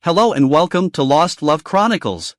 Hello and welcome to Lost Love Chronicles.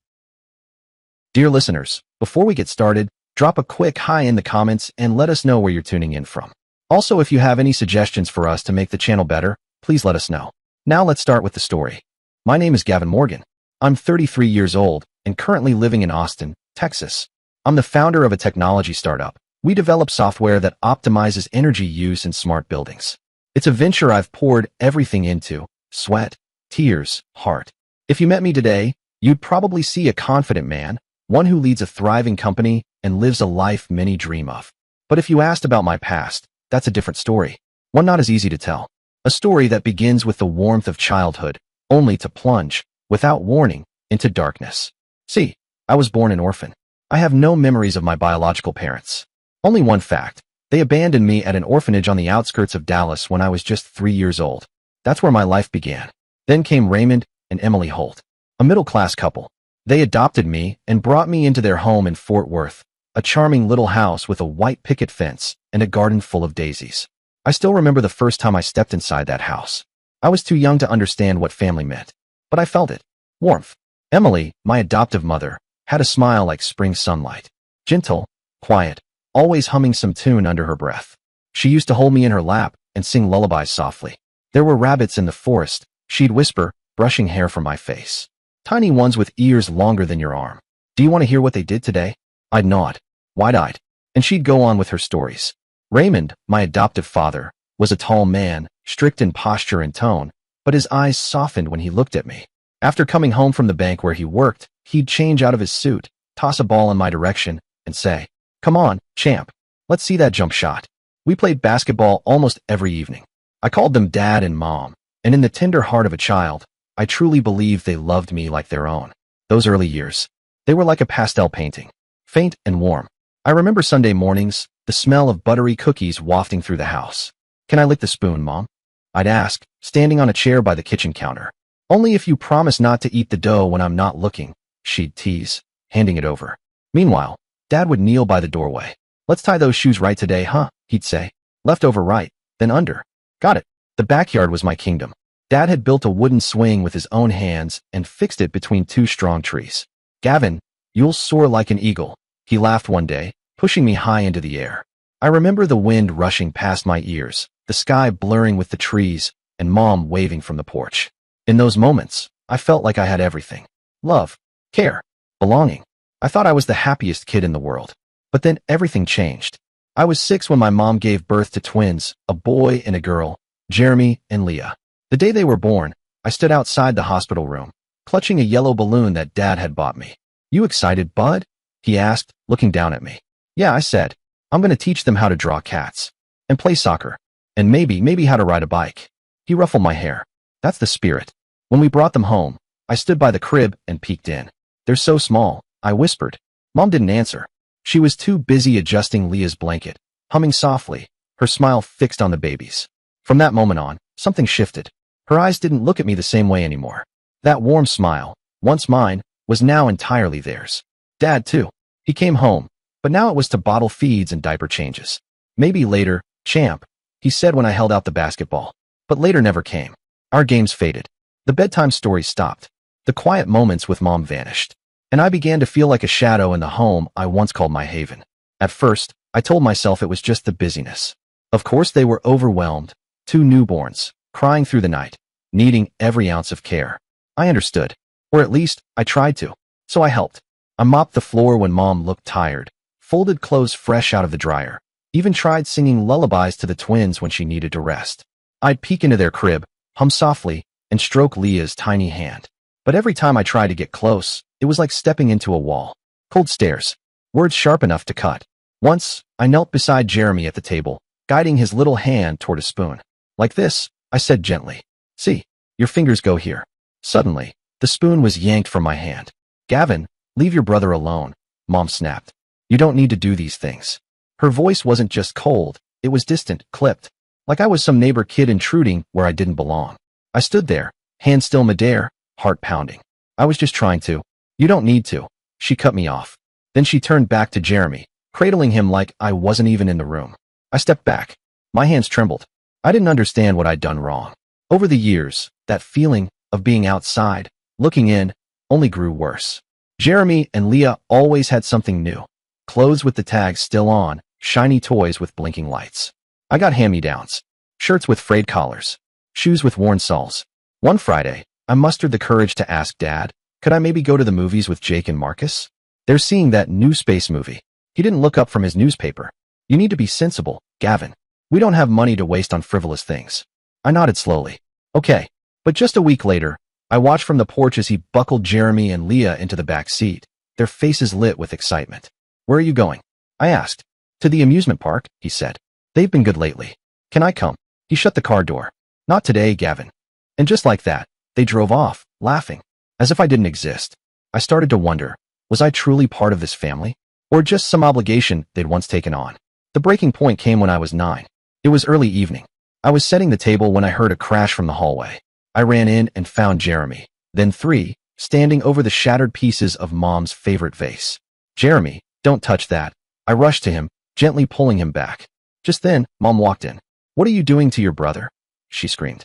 Dear listeners, before we get started, drop a quick hi in the comments and let us know where you're tuning in from. Also, if you have any suggestions for us to make the channel better, please let us know. Now let's start with the story. My name is Gavin Morgan. I'm 33 years old and currently living in Austin, Texas. I'm the founder of a technology startup. We develop software that optimizes energy use in smart buildings. It's a venture I've poured everything into: sweat, tears, heart. If you met me today, you'd probably see a confident man, one who leads a thriving company and lives a life many dream of. But if you asked about my past, that's a different story. One not as easy to tell. A story that begins with the warmth of childhood, only to plunge, without warning, into darkness. See, I was born an orphan. I have no memories of my biological parents. Only one fact: they abandoned me at an orphanage on the outskirts of Dallas when I was just 3 years old. That's where my life began. Then came Raymond and Emily Holt, a middle-class couple. They adopted me and brought me into their home in Fort Worth, a charming little house with a white picket fence and a garden full of daisies. I still remember the first time I stepped inside that house. I was too young to understand what family meant, but I felt it. Warmth. Emily, my adoptive mother, had a smile like spring sunlight. Gentle, quiet, always humming some tune under her breath. She used to hold me in her lap and sing lullabies softly. There were rabbits in the forest, she'd whisper, brushing hair from my face. Tiny ones with ears longer than your arm. Do you want to hear what they did today? I'd nod, wide-eyed, and she'd go on with her stories. Raymond, my adoptive father, was a tall man, strict in posture and tone, but his eyes softened when he looked at me. After coming home from the bank where he worked, he'd change out of his suit, toss a ball in my direction, and say, "Come on, champ. Let's see that jump shot." We played basketball almost every evening. I called them Dad and Mom, and in the tender heart of a child, I truly believed they loved me like their own. Those early years, they were like a pastel painting, faint and warm. I remember Sunday mornings, the smell of buttery cookies wafting through the house. "Can I lick the spoon, Mom?" I'd ask, standing on a chair by the kitchen counter. "Only if you promise not to eat the dough when I'm not looking," she'd tease, handing it over. Meanwhile, Dad would kneel by the doorway. "Let's tie those shoes right today, huh?" he'd say. "Left over right, then under." Got it. The backyard was my kingdom. Dad had built a wooden swing with his own hands and fixed it between two strong trees. "Gavin, you'll soar like an eagle," he laughed one day, pushing me high into the air. I remember the wind rushing past my ears, the sky blurring with the trees, and Mom waving from the porch. In those moments, I felt like I had everything: love, care, belonging. I thought I was the happiest kid in the world. But then everything changed. I was 6 when my mom gave birth to twins, a boy and a girl, Jeremy and Leah. The day they were born, I stood outside the hospital room, clutching a yellow balloon that Dad had bought me. "You excited, bud?" he asked, looking down at me. "Yeah," I said. "I'm going to teach them how to draw cats, and play soccer, and maybe how to ride a bike." He ruffled my hair. "That's the spirit." When we brought them home, I stood by the crib and peeked in. "They're so small," I whispered. Mom didn't answer. She was too busy adjusting Leah's blanket, humming softly, her smile fixed on the babies. From that moment on, something shifted. Her eyes didn't look at me the same way anymore. That warm smile, once mine, was now entirely theirs. Dad, too. He came home, but now it was to bottle feeds and diaper changes. "Maybe later, champ," he said when I held out the basketball. But later never came. Our games faded. The bedtime stories stopped. The quiet moments with Mom vanished. And I began to feel like a shadow in the home I once called my haven. At first, I told myself it was just the busyness. Of course they were overwhelmed. 2 newborns, crying through the night, needing every ounce of care. I understood. Or at least, I tried to. So I helped. I mopped the floor when Mom looked tired, folded clothes fresh out of the dryer, even tried singing lullabies to the twins when she needed to rest. I'd peek into their crib, hum softly, and stroke Leah's tiny hand. But every time I tried to get close, it was like stepping into a wall. Cold stares. Words sharp enough to cut. Once, I knelt beside Jeremy at the table, guiding his little hand toward a spoon. "Like this," I said gently. "See, your fingers go here." Suddenly, the spoon was yanked from my hand. "Gavin, leave your brother alone," Mom snapped. "You don't need to do these things." Her voice wasn't just cold, it was distant, clipped, like I was some neighbor kid intruding where I didn't belong. I stood there, hand still midair, heart pounding. "I was just trying to." "You don't need to." She cut me off. Then she turned back to Jeremy, cradling him like I wasn't even in the room. I stepped back. My hands trembled. I didn't understand what I'd done wrong. Over the years, that feeling of being outside, Looking in, only grew worse. Jeremy and Leah always had something new. Clothes with the tags still on, shiny toys with blinking lights. I got hand-me-downs. Shirts with frayed collars. Shoes with worn soles. One Friday, I mustered the courage to ask Dad, could I maybe go to the movies with Jake and Marcus? They're seeing that new space movie. He didn't look up from his newspaper. You need to be sensible, Gavin. We don't have money to waste on frivolous things. I nodded slowly. Okay. But just a week later, I watched from the porch as he buckled Jeremy and Leah into the back seat, their faces lit with excitement. Where are you going? I asked. To the amusement park, he said. They've been good lately. Can I come? He shut the car door. Not today, Gavin. And just like that, they drove off, laughing, as if I didn't exist. I started to wonder, was I truly part of this family? Or just some obligation they'd once taken on? The breaking point came when I was 9. It was early evening. I was setting the table when I heard a crash from the hallway. I ran in and found Jeremy, then 3, standing over the shattered pieces of Mom's favorite vase. Jeremy, don't touch that. I rushed to him, gently pulling him back. Just then, Mom walked in. What are you doing to your brother? She screamed.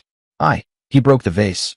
He broke the vase.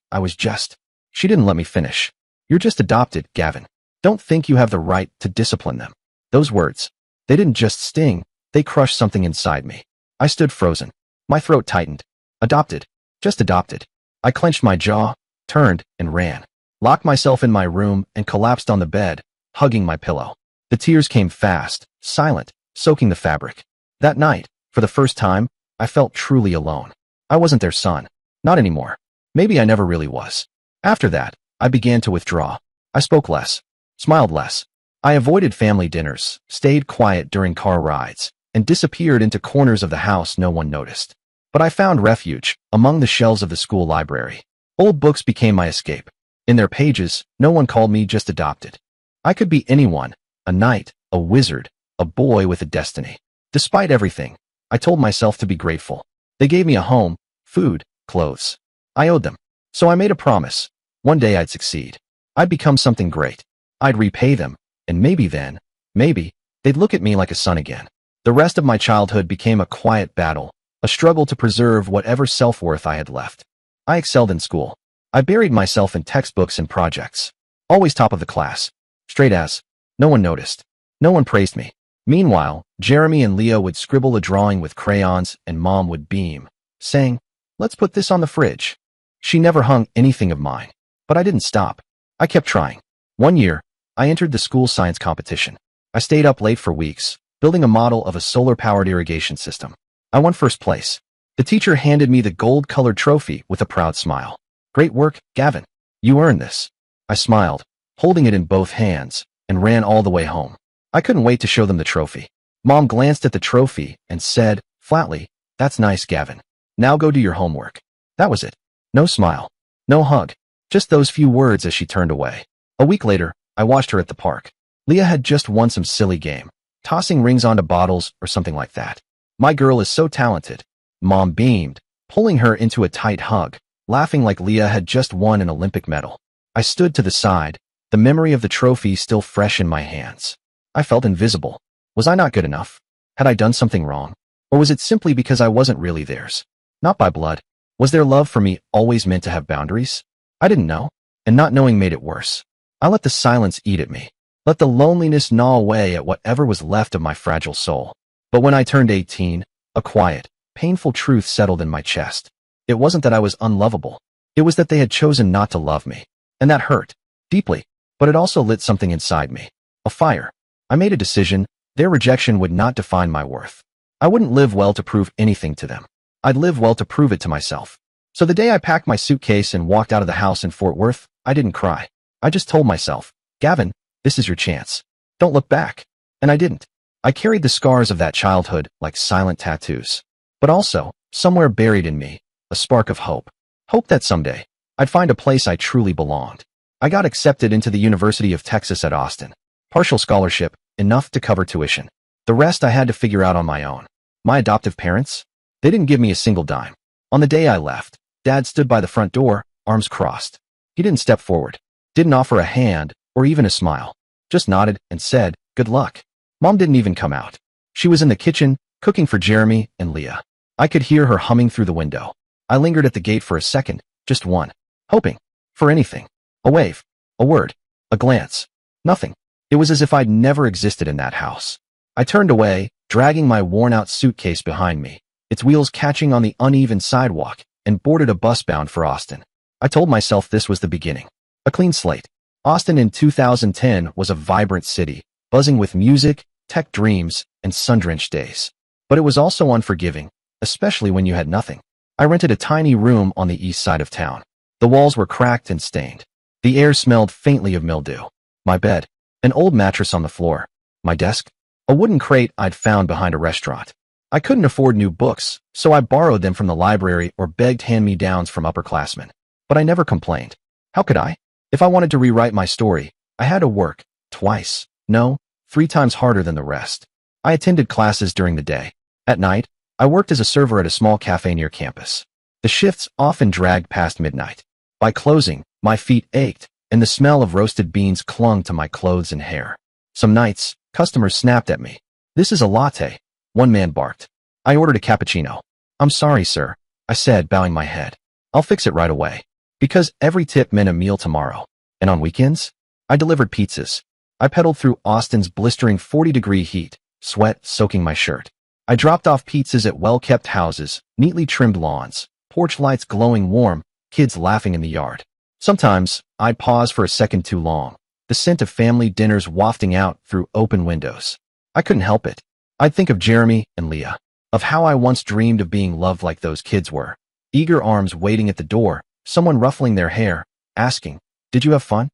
She didn't let me finish. You're just adopted, Gavin. Don't think you have the right to discipline them. Those words, they didn't just sting, they crushed something inside me. I stood frozen. My throat tightened. Adopted. Just adopted. I clenched my jaw, turned, and ran. Locked myself in my room and collapsed on the bed, hugging my pillow. The tears came fast, silent, soaking the fabric. That night, for the first time, I felt truly alone. I wasn't their son. Not anymore. Maybe I never really was. After that, I began to withdraw. I spoke less, smiled less. I avoided family dinners, stayed quiet during car rides, and disappeared into corners of the house no one noticed. But I found refuge among the shelves of the school library. Old books became my escape. In their pages, no one called me just adopted. I could be anyone, a knight, a wizard, a boy with a destiny. Despite everything, I told myself to be grateful. They gave me a home, food, clothes. I owed them. So I made a promise. One day I'd succeed. I'd become something great. I'd repay them, and maybe then, maybe, they'd look at me like a son again. The rest of my childhood became a quiet battle, a struggle to preserve whatever self-worth I had left. I excelled in school. I buried myself in textbooks and projects. Always top of the class. Straight A's. No one noticed. No one praised me. Meanwhile, Jeremy and Leah would scribble a drawing with crayons and Mom would beam, saying, let's put this on the fridge. She never hung anything of mine. But I didn't stop. I kept trying. One year, I entered the school science competition. I stayed up late for weeks, building a model of a solar-powered irrigation system. I won first place. The teacher handed me the gold-colored trophy with a proud smile. Great work, Gavin. You earned this. I smiled, holding it in both hands, and ran all the way home. I couldn't wait to show them the trophy. Mom glanced at the trophy and said, flatly, that's nice, Gavin. Now go do your homework. That was it. No smile. No hug. Just those few words as she turned away. A week later, I watched her at the park. Leah had just won some silly game, tossing rings onto bottles or something like that. My girl is so talented. Mom beamed, pulling her into a tight hug, laughing like Leah had just won an Olympic medal. I stood to the side, the memory of the trophy still fresh in my hands. I felt invisible. Was I not good enough? Had I done something wrong? Or was it simply because I wasn't really theirs? Not by blood. Was their love for me always meant to have boundaries? I didn't know, and not knowing made it worse. I let the silence eat at me. Let the loneliness gnaw away at whatever was left of my fragile soul. But when I turned 18, a quiet, painful truth settled in my chest. It wasn't that I was unlovable. It was that they had chosen not to love me. And that hurt, deeply, but it also lit something inside me. A fire. I made a decision. Their rejection would not define my worth. I wouldn't live well to prove anything to them. I'd live well to prove it to myself. So the day I packed my suitcase and walked out of the house in Fort Worth, I didn't cry. I just told myself, Gavin, this is your chance. Don't look back. And I didn't. I carried the scars of that childhood like silent tattoos. But also, somewhere buried in me, a spark of hope. Hope that someday, I'd find a place I truly belonged. I got accepted into the University of Texas at Austin. Partial scholarship, enough to cover tuition. The rest I had to figure out on my own. My adoptive parents? They didn't give me a single dime. On the day I left, Dad stood by the front door, arms crossed. He didn't step forward, didn't offer a hand or even a smile, just nodded and said, good luck. Mom didn't even come out. She was in the kitchen, cooking for Jeremy and Leah. I could hear her humming through the window. I lingered at the gate for a second, just one, hoping for anything. A wave. A word. A glance. Nothing. It was as if I'd never existed in that house. I turned away, dragging my worn-out suitcase behind me, its wheels catching on the uneven sidewalk, and boarded a bus bound for Austin. I told myself this was the beginning. A clean slate. Austin in 2010 was a vibrant city, buzzing with music, tech dreams, and sun-drenched days. But it was also unforgiving, especially when you had nothing. I rented a tiny room on the east side of town. The walls were cracked and stained. The air smelled faintly of mildew. My bed. An old mattress on the floor. My desk. A wooden crate I'd found behind a restaurant. I couldn't afford new books, so I borrowed them from the library or begged hand-me-downs from upperclassmen. But I never complained. How could I? If I wanted to rewrite my story, I had to work, twice, no, 3 times harder than the rest. I attended classes during the day. At night, I worked as a server at a small cafe near campus. The shifts often dragged past midnight. By closing, my feet ached, and the smell of roasted beans clung to my clothes and hair. Some nights, customers snapped at me. "This is a latte," one man barked. I ordered a cappuccino. "I'm sorry, sir," I said, bowing my head. "I'll fix it right away." Because every tip meant a meal tomorrow. And on weekends, I delivered pizzas. I pedaled through Austin's blistering 40-degree heat, sweat soaking my shirt. I dropped off pizzas at well-kept houses, neatly trimmed lawns, porch lights glowing warm, kids laughing in the yard. Sometimes, I'd pause for a second too long, the scent of family dinners wafting out through open windows. I couldn't help it. I'd think of Jeremy and Leah, of how I once dreamed of being loved like those kids were. Eager arms waiting at the door, someone ruffling their hair, asking, "Did you have fun?"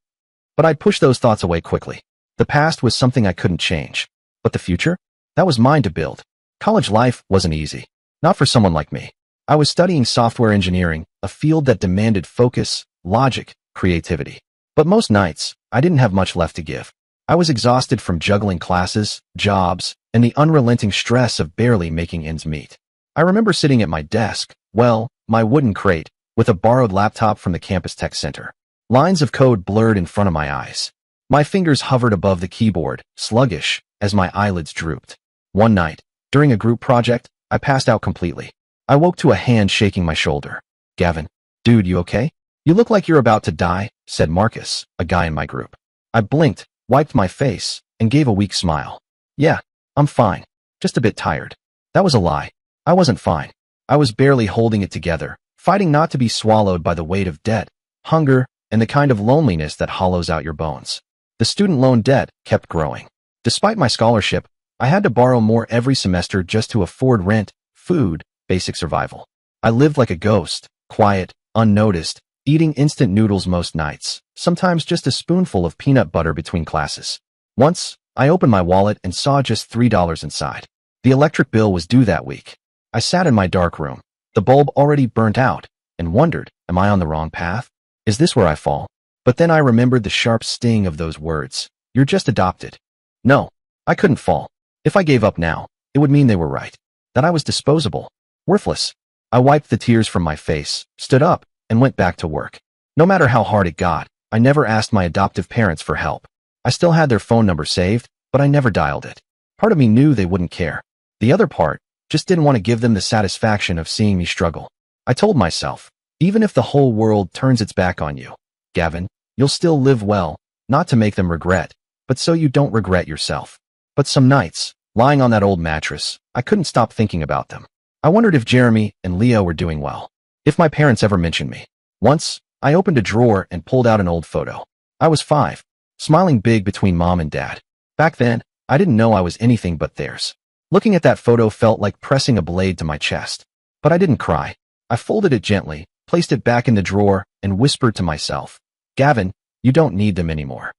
But I'd push those thoughts away quickly. The past was something I couldn't change. But the future? That was mine to build. College life wasn't easy. Not for someone like me. I was studying software engineering, a field that demanded focus, logic, creativity. But most nights, I didn't have much left to give. I was exhausted from juggling classes, jobs, and the unrelenting stress of barely making ends meet. I remember sitting at my desk, well, my wooden crate, with a borrowed laptop from the campus tech center. Lines of code blurred in front of my eyes. My fingers hovered above the keyboard, sluggish, as my eyelids drooped. One night, during a group project, I passed out completely. I woke to a hand shaking my shoulder. "Gavin, dude, you okay? You look like you're about to die," said Marcus, a guy in my group. I blinked, wiped my face, and gave a weak smile. "Yeah, I'm fine. Just a bit tired." That was a lie. I wasn't fine. I was barely holding it together, fighting not to be swallowed by the weight of debt, hunger, and the kind of loneliness that hollows out your bones. The student loan debt kept growing. Despite my scholarship, I had to borrow more every semester just to afford rent, food, basic survival. I lived like a ghost, quiet, unnoticed, eating instant noodles most nights, sometimes just a spoonful of peanut butter between classes. Once, I opened my wallet and saw just $3 inside. The electric bill was due that week. I sat in my dark room, the bulb already burnt out, and wondered, am I on the wrong path? Is this where I fall? But then I remembered the sharp sting of those words. "You're just adopted." No, I couldn't fall. If I gave up now, it would mean they were right. That I was disposable. Worthless. I wiped the tears from my face, stood up, and went back to work. No matter how hard it got, I never asked my adoptive parents for help. I still had their phone number saved, but I never dialed it. Part of me knew they wouldn't care. The other part just didn't want to give them the satisfaction of seeing me struggle. I told myself, even if the whole world turns its back on you, Gavin, you'll still live well, not to make them regret, but so you don't regret yourself. But some nights, lying on that old mattress, I couldn't stop thinking about them. I wondered if Jeremy and Leah were doing well. If my parents ever mentioned me. Once, I opened a drawer and pulled out an old photo. I was 5, smiling big between mom and dad. Back then, I didn't know I was anything but theirs. Looking at that photo felt like pressing a blade to my chest. But I didn't cry. I folded it gently, placed it back in the drawer, and whispered to myself, "Gavin, you don't need them anymore."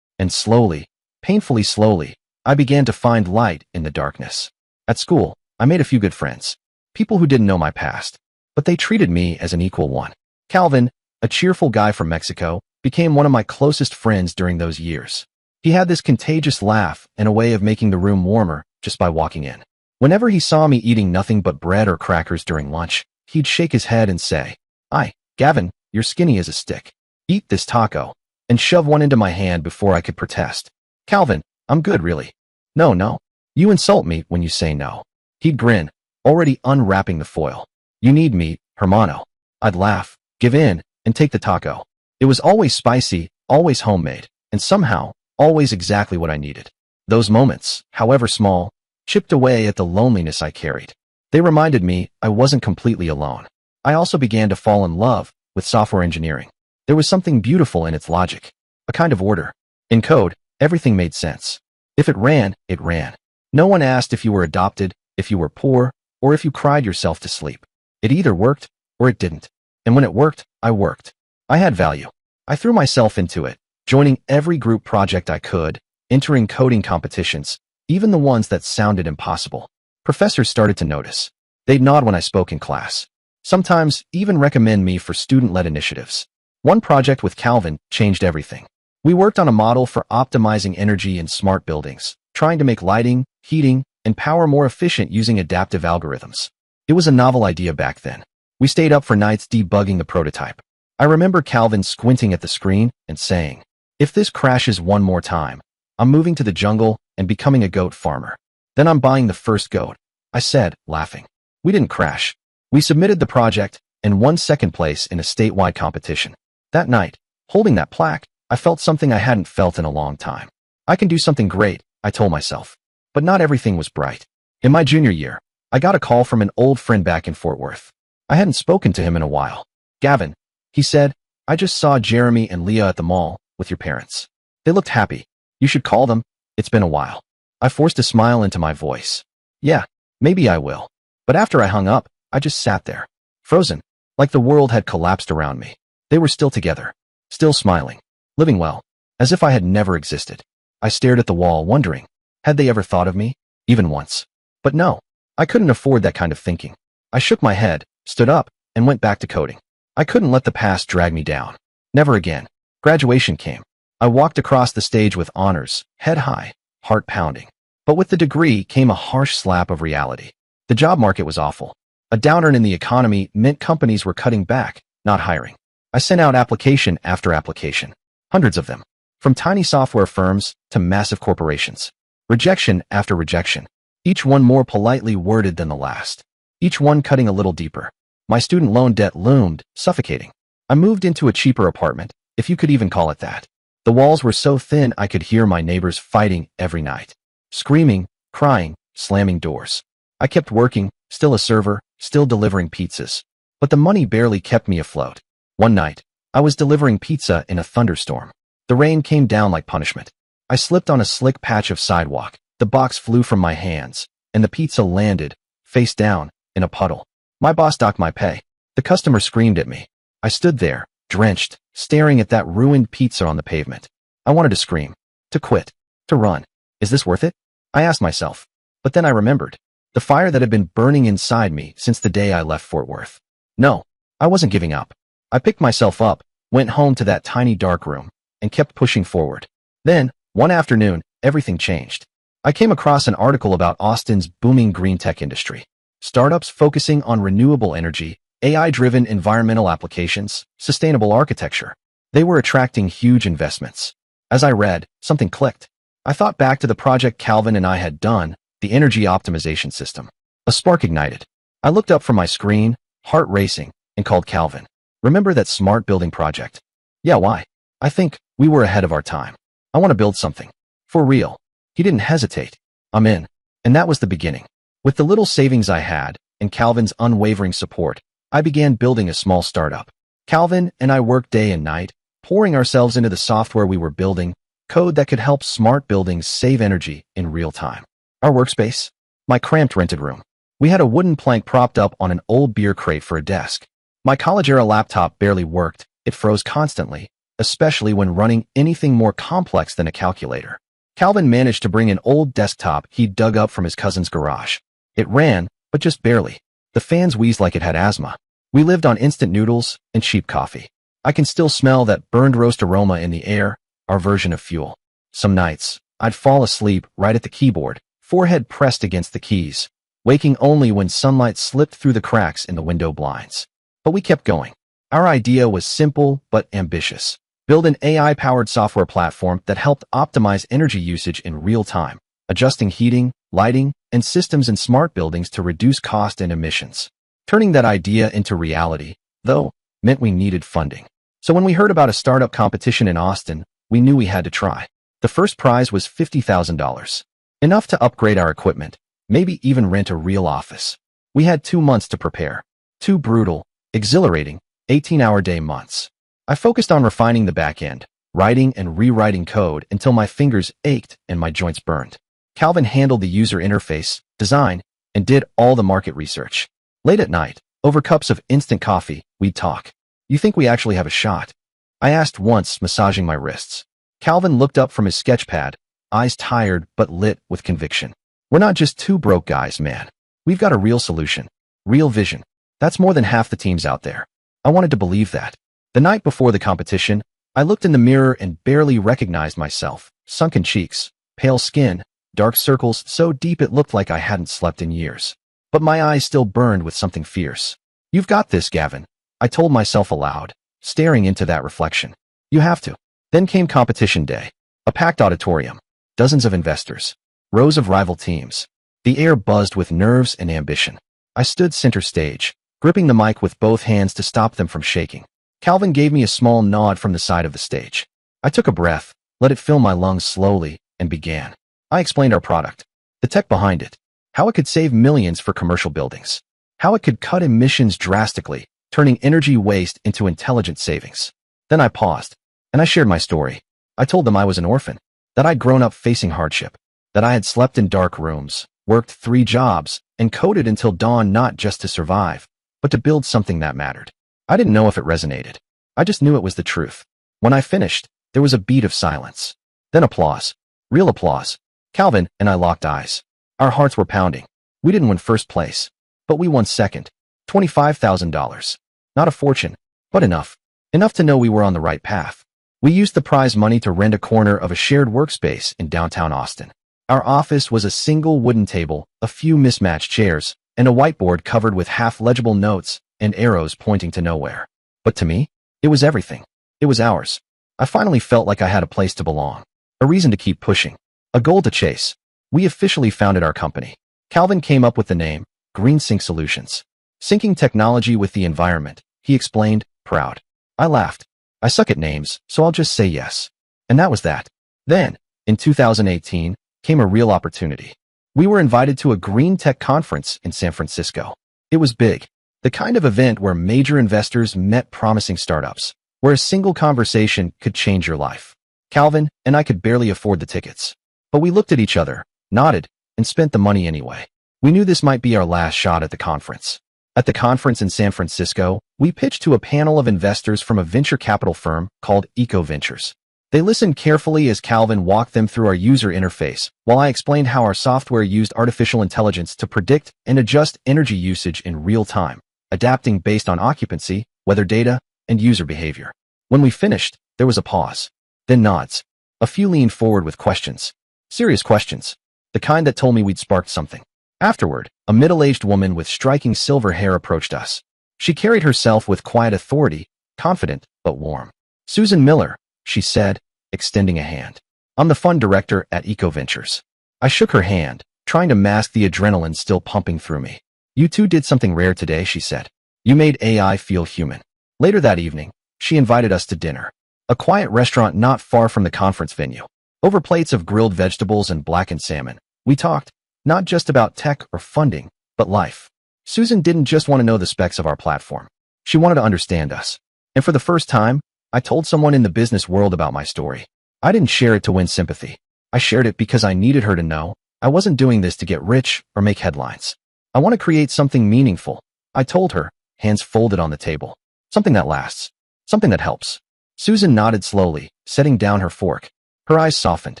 And slowly, painfully slowly, I began to find light in the darkness. At school, I made a few good friends. People who didn't know my past. But they treated me as an equal one. Calvin, a cheerful guy from Mexico, became one of my closest friends during those years. He had this contagious laugh and a way of making the room warmer just by walking in. Whenever he saw me eating nothing but bread or crackers during lunch, he'd shake his head and say, "Aye, Gavin, you're skinny as a stick. Eat this taco," and shove one into my hand before I could protest. "Calvin, I'm good really." No. You insult me when you say no." He'd grin, already unwrapping the foil. "You need meat, hermano." I'd laugh, give in, and take the taco. It was always spicy, always homemade, and somehow, always exactly what I needed. Those moments, however small, chipped away at the loneliness I carried. They reminded me I wasn't completely alone. I also began to fall in love with software engineering. There was something beautiful in its logic, a kind of order. In code, everything made sense. If it ran, it ran. No one asked if you were adopted, if you were poor, or if you cried yourself to sleep. It either worked or it didn't. And when it worked, I worked. I had value. I threw myself into it, joining every group project I could, entering coding competitions, even the ones that sounded impossible. Professors started to notice. They'd nod when I spoke in class. Sometimes even recommend me for student-led initiatives. One project with Calvin changed everything. We worked on a model for optimizing energy in smart buildings, trying to make lighting, heating, and power more efficient using adaptive algorithms. It was a novel idea back then. We stayed up for nights debugging the prototype. I remember Calvin squinting at the screen and saying, "If this crashes one more time, I'm moving to the jungle and becoming a goat farmer. Then I'm buying the first goat," I said, laughing. We didn't crash. We submitted the project and won second place in a statewide competition. That night, holding that plaque, I felt something I hadn't felt in a long time. I can do something great, I told myself. But not everything was bright. In my junior year, I got a call from an old friend back in Fort Worth. I hadn't spoken to him in a while. "Gavin," he said, "I just saw Jeremy and Leah at the mall with your parents. They looked happy. You should call them. It's been a while." I forced a smile into my voice. "Yeah, maybe I will." But after I hung up, I just sat there, frozen, like the world had collapsed around me. They were still together, still smiling, living well, as if I had never existed. I stared at the wall, wondering, had they ever thought of me, even once? But no, I couldn't afford that kind of thinking. I shook my head, stood up, and went back to coding. I couldn't let the past drag me down. Never again. Graduation came. I walked across the stage with honors, head high, heart pounding. But with the degree came a harsh slap of reality. The job market was awful. A downturn in the economy meant companies were cutting back, not hiring. I sent out application after application, hundreds of them, from tiny software firms to massive corporations. Rejection after rejection, each one more politely worded than the last, each one cutting a little deeper. My student loan debt loomed, suffocating. I moved into a cheaper apartment, if you could even call it that. The walls were so thin I could hear my neighbors fighting every night, screaming, crying, slamming doors. I kept working, still a server, still delivering pizzas. But the money barely kept me afloat. One night, I was delivering pizza in a thunderstorm. The rain came down like punishment. I slipped on a slick patch of sidewalk. The box flew from my hands, and the pizza landed, face down, in a puddle. My boss docked my pay. The customer screamed at me. I stood there, drenched, staring at that ruined pizza on the pavement. I wanted to scream, to quit, to run. Is this worth it? I asked myself. But then I remembered. The fire that had been burning inside me since the day I left Fort Worth. No, I wasn't giving up. I picked myself up, went home to that tiny dark room, and kept pushing forward. Then, one afternoon, everything changed. I came across an article about Austin's booming green tech industry. Startups focusing on renewable energy, AI-driven environmental applications, sustainable architecture. They were attracting huge investments. As I read, something clicked. I thought back to the project Calvin and I had done, the energy optimization system. A spark ignited. I looked up from my screen, heart racing, and called Calvin. "Remember that smart building project?" "Yeah, why?" "I think we were ahead of our time. I want to build something. For real." He didn't hesitate. "I'm in." And that was the beginning. With the little savings I had, and Calvin's unwavering support, I began building a small startup. Calvin and I worked day and night, pouring ourselves into the software we were building, code that could help smart buildings save energy in real time. Our workspace? My cramped rented room. We had a wooden plank propped up on an old beer crate for a desk. My college-era laptop barely worked. It froze constantly, especially when running anything more complex than a calculator. Calvin managed to bring an old desktop he'd dug up from his cousin's garage. It ran, but just barely. The fans wheezed like it had asthma. We lived on instant noodles and cheap coffee. I can still smell that burned roast aroma in the air, our version of fuel. Some nights, I'd fall asleep right at the keyboard, forehead pressed against the keys, waking only when sunlight slipped through the cracks in the window blinds. But we kept going. Our idea was simple but ambitious. Build an AI-powered software platform that helped optimize energy usage in real time, adjusting heating, lighting, and systems in smart buildings to reduce cost and emissions. Turning that idea into reality, though, meant we needed funding. So when we heard about a startup competition in Austin, we knew we had to try. The first prize was $50,000. Enough to upgrade our equipment, maybe even rent a real office. We had 2 months to prepare. 2 brutal, exhilarating, 18-hour-day months. I focused on refining the back end, writing and rewriting code until my fingers ached and my joints burned. Calvin handled the user interface, design, and did all the market research. Late at night, over cups of instant coffee, we'd talk. "You think we actually have a shot?" I asked once, massaging my wrists. Calvin looked up from his sketchpad, eyes tired but lit with conviction. "We're not just 2 broke guys, man. We've got a real solution. Real vision. That's more than half the teams out there." I wanted to believe that. The night before the competition, I looked in the mirror and barely recognized myself. Sunken cheeks, pale skin, dark circles so deep it looked like I hadn't slept in years. But my eyes still burned with something fierce. "You've got this, Gavin," I told myself aloud, staring into that reflection. "You have to." Then came competition day. A packed auditorium. Dozens of investors. Rows of rival teams. The air buzzed with nerves and ambition. I stood center stage, gripping the mic with both hands to stop them from shaking. Calvin gave me a small nod from the side of the stage. I took a breath, let it fill my lungs slowly, and began. I explained our product, the tech behind it, how it could save millions for commercial buildings, how it could cut emissions drastically, turning energy waste into intelligent savings. Then I paused, and I shared my story. I told them I was an orphan, that I'd grown up facing hardship, that I had slept in dark rooms, worked 3 jobs, and coded until dawn not just to survive, but to build something that mattered. I didn't know if it resonated. I just knew it was the truth. When I finished, there was a beat of silence. Then applause. Real applause. Calvin and I locked eyes. Our hearts were pounding. We didn't win first place, but we won second. $25,000. Not a fortune, but enough. Enough to know we were on the right path. We used the prize money to rent a corner of a shared workspace in downtown Austin. Our office was a single wooden table, a few mismatched chairs, and a whiteboard covered with half-legible notes and arrows pointing to nowhere. But to me, it was everything. It was ours. I finally felt like I had a place to belong, a reason to keep pushing, a goal to chase. We officially founded our company. Calvin came up with the name, GreenSync Solutions. Syncing technology with the environment, he explained, proud. I laughed. I suck at names, so I'll just say yes. And that was that. Then, in 2018, came a real opportunity. We were invited to a green tech conference in San Francisco. It was big. The kind of event where major investors met promising startups, where a single conversation could change your life. Calvin and I could barely afford the tickets. But we looked at each other, nodded, and spent the money anyway. We knew this might be our last shot at the conference. At the conference in San Francisco, we pitched to a panel of investors from a venture capital firm called Eco Ventures. They listened carefully as Calvin walked them through our user interface, while I explained how our software used artificial intelligence to predict and adjust energy usage in real time, adapting based on occupancy, weather data, and user behavior. When we finished, there was a pause, then nods. A few leaned forward with questions. Serious questions. The kind that told me we'd sparked something. Afterward, a middle-aged woman with striking silver hair approached us. She carried herself with quiet authority, confident but warm. "Susan Miller," she said, extending a hand. "I'm the fund director at Eco Ventures." I shook her hand, trying to mask the adrenaline still pumping through me. "You two did something rare today," she said. "You made AI feel human." Later that evening, she invited us to dinner. A quiet restaurant not far from the conference venue. Over plates of grilled vegetables and blackened salmon, we talked, not just about tech or funding, but life. Susan didn't just want to know the specs of our platform. She wanted to understand us. And for the first time, I told someone in the business world about my story. I didn't share it to win sympathy. I shared it because I needed her to know I wasn't doing this to get rich or make headlines. I want to create something meaningful, I told her, hands folded on the table. Something that lasts. Something that helps. Susan nodded slowly, setting down her fork. Her eyes softened.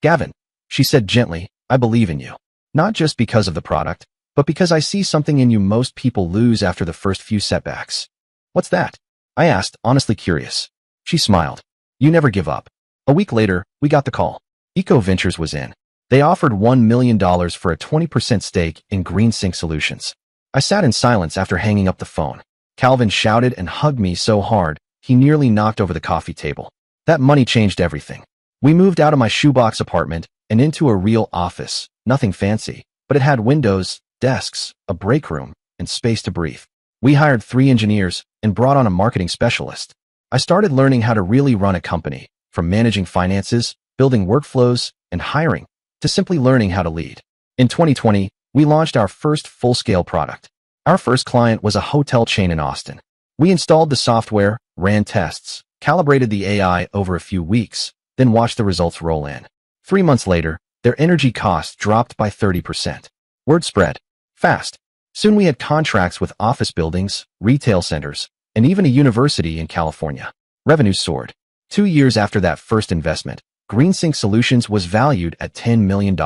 "Gavin," she said gently, "I believe in you. Not just because of the product, but because I see something in you most people lose after the first few setbacks." "What's that?" I asked, honestly curious. She smiled. "You never give up." A week later, we got the call. Eco Ventures was in. They offered $1 million for a 20% stake in GreenSync Solutions. I sat in silence after hanging up the phone. Calvin shouted and hugged me so hard, he nearly knocked over the coffee table. That money changed everything. We moved out of my shoebox apartment and into a real office. Nothing fancy, but it had windows, desks, a break room, and space to breathe. We hired 3 engineers and brought on a marketing specialist. I started learning how to really run a company, from managing finances, building workflows, and hiring, to simply learning how to lead. In 2020, we launched our first full-scale product. Our first client was a hotel chain in Austin. We installed the software, ran tests, calibrated the AI over a few weeks, then watched the results roll in. 3 months later, their energy costs dropped by 30%. Word spread fast. Soon we had contracts with office buildings, retail centers, and even a university in California. Revenues soared. 2 years after that first investment, GreenSync Solutions was valued at $10 million.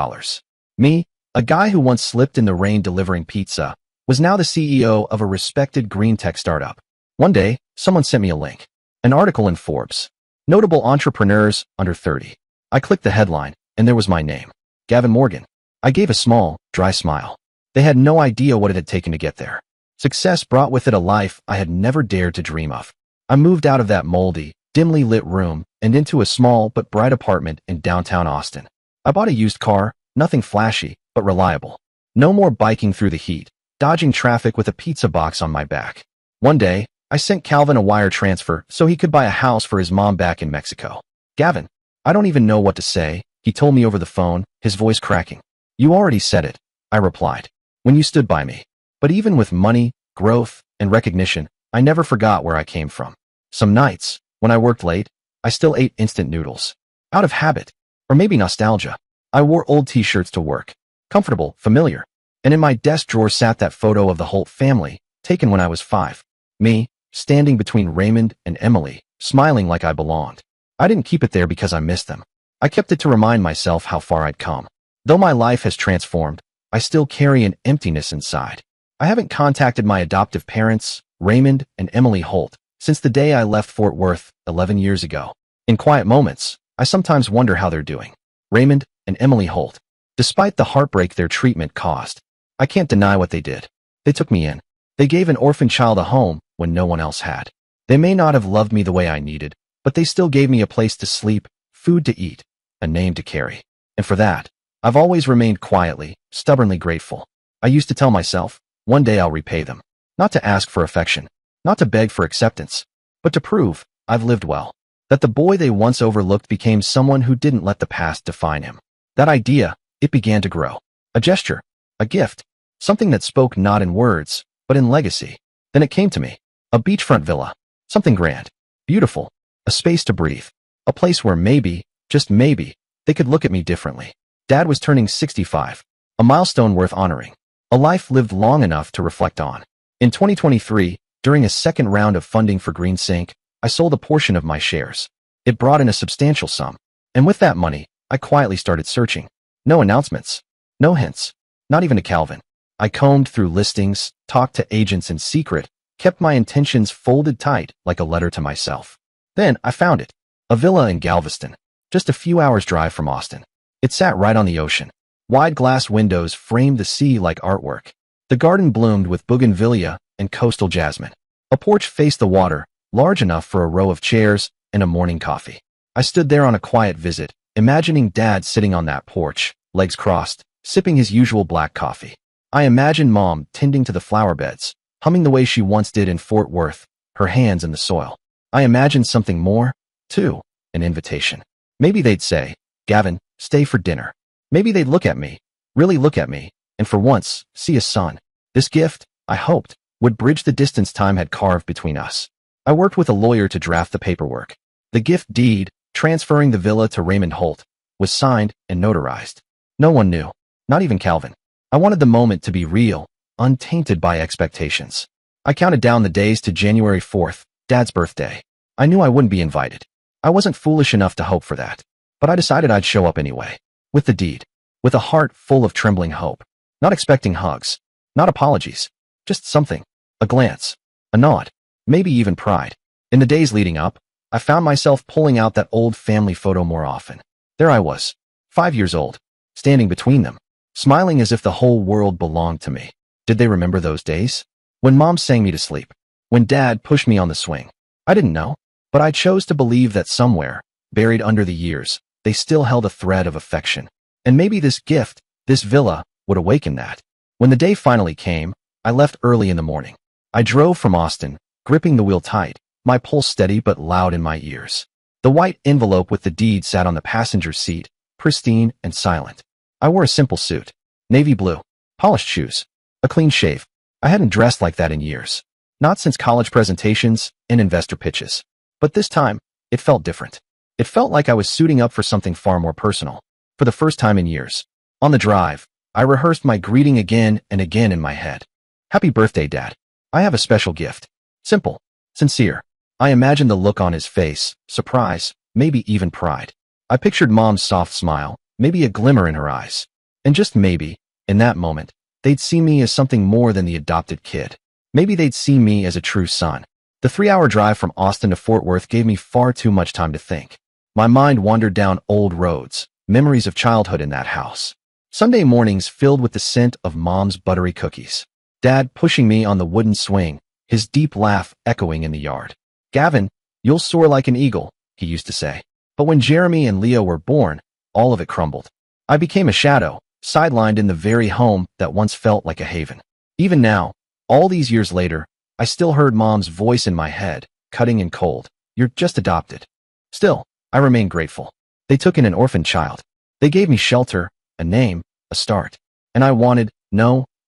Me, a guy who once slipped in the rain delivering pizza, was now the CEO of a respected green tech startup. One day, someone sent me a link. An article in Forbes. Notable entrepreneurs under 30. I clicked the headline, and there was my name. Gavin Morgan. I gave a small, dry smile. They had no idea what it had taken to get there. Success brought with it a life I had never dared to dream of. I moved out of that moldy, dimly lit room and into a small but bright apartment in downtown Austin. I bought a used car, nothing flashy, but reliable. No more biking through the heat, dodging traffic with a pizza box on my back. One day, I sent Calvin a wire transfer so he could buy a house for his mom back in Mexico. Gavin, I don't even know what to say, he told me over the phone, his voice cracking. You already said it, I replied, when you stood by me. But even with money, growth, and recognition, I never forgot where I came from. Some nights, when I worked late, I still ate instant noodles. Out of habit, or maybe nostalgia, I wore old t-shirts to work. Comfortable, familiar. And in my desk drawer sat that photo of the Holt family, taken when I was 5. Me, standing between Raymond and Emily, smiling like I belonged. I didn't keep it there because I missed them. I kept it to remind myself how far I'd come. Though my life has transformed, I still carry an emptiness inside. I haven't contacted my adoptive parents, Raymond and Emily Holt, since the day I left Fort Worth 11 years ago. In quiet moments, I sometimes wonder how they're doing. Raymond and Emily Holt. Despite the heartbreak their treatment caused, I can't deny what they did. They took me in. They gave an orphan child a home when no one else had. They may not have loved me the way I needed, but they still gave me a place to sleep, food to eat, a name to carry. And for that, I've always remained quietly, stubbornly grateful. I used to tell myself, one day I'll repay them. Not to ask for affection, not to beg for acceptance, but to prove I've lived well. That the boy they once overlooked became someone who didn't let the past define him. That idea, it began to grow. A gesture, a gift, something that spoke not in words, but in legacy. Then it came to me. A beachfront villa. Something grand, beautiful, a space to breathe. A place where maybe, just maybe, they could look at me differently. Dad was turning 65, a milestone worth honoring. A life lived long enough to reflect on. In 2023, during a second round of funding for GreenSync, I sold a portion of my shares. It brought in a substantial sum. And with that money, I quietly started searching. No announcements. No hints. Not even to Calvin. I combed through listings, talked to agents in secret, kept my intentions folded tight like a letter to myself. Then I found it. A villa in Galveston, just a few hours' drive from Austin. It sat right on the ocean. Wide glass windows framed the sea like artwork. The garden bloomed with bougainvillea and coastal jasmine. A porch faced the water, large enough for a row of chairs and a morning coffee. I stood there on a quiet visit, imagining Dad sitting on that porch, legs crossed, sipping his usual black coffee. I imagined Mom tending to the flower beds, humming the way she once did in Fort Worth, her hands in the soil. I imagined something more, too, an invitation. Maybe they'd say, Gavin, stay for dinner. Maybe they'd look at me, really look at me, and for once, see a son. This gift, I hoped, would bridge the distance time had carved between us. I worked with a lawyer to draft the paperwork. The gift deed, transferring the villa to Raymond Holt, was signed and notarized. No one knew, not even Calvin. I wanted the moment to be real, untainted by expectations. I counted down the days to January 4th, Dad's birthday. I knew I wouldn't be invited. I wasn't foolish enough to hope for that. But I decided I'd show up anyway. With the deed. With a heart full of trembling hope. Not expecting hugs. Not apologies. Just something. A glance. A nod. Maybe even pride. In the days leading up, I found myself pulling out that old family photo more often. There I was. 5 years old. Standing between them. Smiling as if the whole world belonged to me. Did they remember those days? When Mom sang me to sleep. When Dad pushed me on the swing. I didn't know. But I chose to believe that somewhere, buried under the years, they still held a thread of affection. And maybe this gift, this villa, would awaken that. When the day finally came, I left early in the morning. I drove from Austin, gripping the wheel tight, my pulse steady but loud in my ears. The white envelope with the deed sat on the passenger seat, pristine and silent. I wore a simple suit, navy blue, polished shoes, a clean shave. I hadn't dressed like that in years. Not since college presentations and investor pitches. But this time, it felt different. It felt like I was suiting up for something far more personal. For the first time in years. On the drive, I rehearsed my greeting again and again in my head. Happy birthday, Dad. I have a special gift. Simple. Sincere. I imagined the look on his face, surprise, maybe even pride. I pictured Mom's soft smile, maybe a glimmer in her eyes. And just maybe, in that moment, they'd see me as something more than the adopted kid. Maybe they'd see me as a true son. The 3-hour drive from Austin to Fort Worth gave me far too much time to think. My mind wandered down old roads, memories of childhood in that house. Sunday mornings filled with the scent of Mom's buttery cookies. Dad pushing me on the wooden swing, his deep laugh echoing in the yard. Gavin, you'll soar like an eagle, he used to say. But when Jeremy and Leah were born, all of it crumbled. I became a shadow, sidelined in the very home that once felt like a haven. Even now, all these years later, I still heard Mom's voice in my head, cutting and cold. You're just adopted. Still, I remain grateful. They took in an orphan child. They gave me shelter, a name, a start. And I